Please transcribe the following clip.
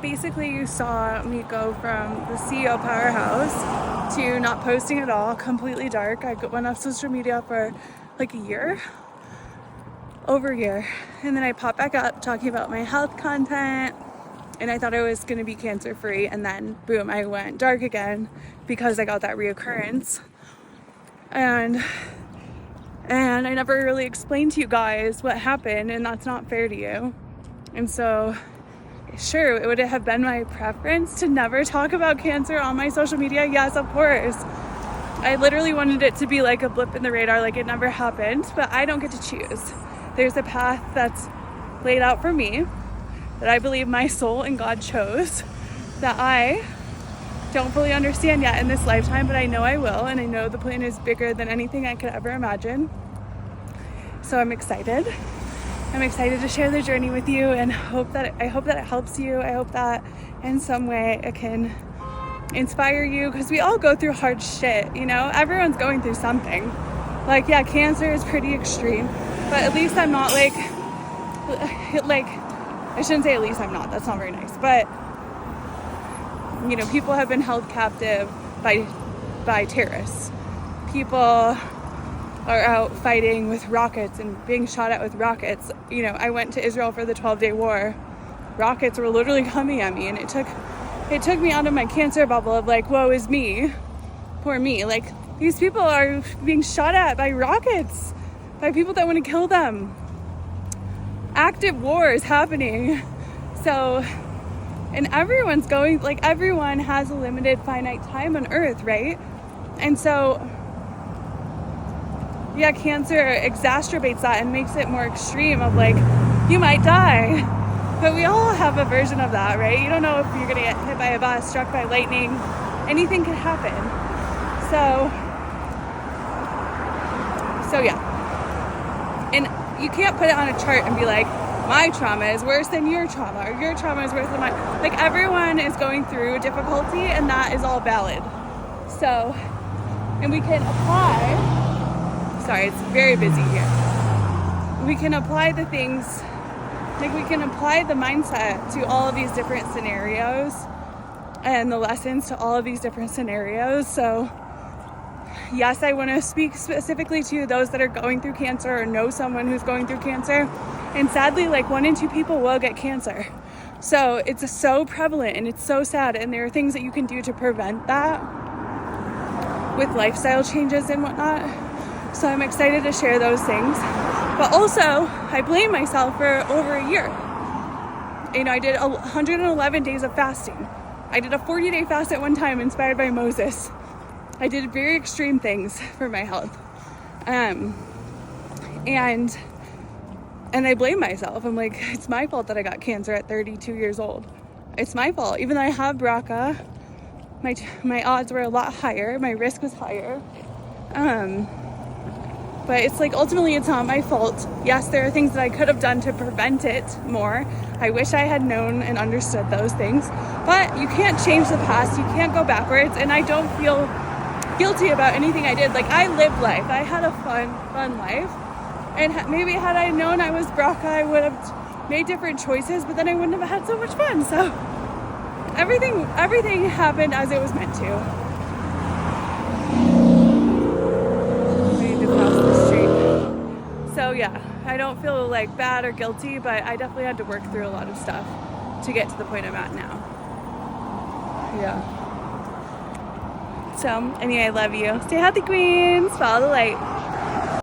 basically you saw me go from the CEO powerhouse to not posting at all, completely dark. I went off social media for like over a year. And then I popped back up talking about my health content, and I thought I was going to be cancer free. And then boom, I went dark again because I got that reoccurrence. And I never really explained to you guys what happened, and that's not fair to you. And so sure, it would have been my preference to never talk about cancer on my social media. Yes, of course. I literally wanted it to be like a blip in the radar, like it never happened, but I don't get to choose. There's a path that's laid out for me that I believe my soul and God chose, that I don't fully understand yet in this lifetime, but I know I will, and I know the plan is bigger than anything I could ever imagine. So I'm excited. I'm excited to share the journey with you, and I hope that it helps you. I hope that in some way it can inspire you, because we all go through hard shit, you know? Everyone's going through something. Like, yeah, cancer is pretty extreme, but at least I'm not like I shouldn't say at least I'm not, that's not very nice, but you know, people have been held captive by terrorists. People are out fighting with rockets and being shot at with rockets. You know, I went to Israel for the 12-day war. Rockets were literally coming at me, and it took me out of my cancer bubble of like, woe is me, poor me. Like, these people are being shot at by rockets, by people that want to kill them. Active war is happening. So, and everyone's going, like, everyone has a limited finite time on earth, right? And so, yeah, cancer exacerbates that and makes it more extreme of like, you might die. But we all have a version of that, right? You don't know if you're gonna get hit by a bus, struck by lightning. Anything could happen. So yeah. And you can't put it on a chart and be like, my trauma is worse than your trauma, or your trauma is worse than mine. Like, everyone is going through difficulty, and that is all valid. So, and we can apply, sorry, it's very busy here. We can apply the things, like we can apply the mindset to all of these different scenarios and the lessons to all of these different scenarios. So yes, I want to speak specifically to those that are going through cancer or know someone who's going through cancer. And sadly, like 1 in 2 people will get cancer. So it's so prevalent and it's so sad. And there are things that you can do to prevent that with lifestyle changes and whatnot. So I'm excited to share those things. But also, I blame myself for over a year. You know, I did 111 days of fasting. I did a 40-day fast at one time inspired by Moses. I did very extreme things for my health. And I blame myself. I'm like, it's my fault that I got cancer at 32 years old. It's my fault. Even though I have BRCA, my odds were a lot higher. My risk was higher. But it's like, ultimately, it's not my fault. Yes, there are things that I could have done to prevent it more. I wish I had known and understood those things. But you can't change the past. You can't go backwards. And I don't feel guilty about anything I did. Like, I lived life. I had a fun life. And maybe had I known I was BRCA, I would have made different choices, but then I wouldn't have had so much fun. So everything happened as it was meant to. I need to cross the street. So yeah, I don't feel like bad or guilty, but I definitely had to work through a lot of stuff to get to the point I'm at now. Yeah. So anyway, I love you. Stay healthy, queens. Follow the light.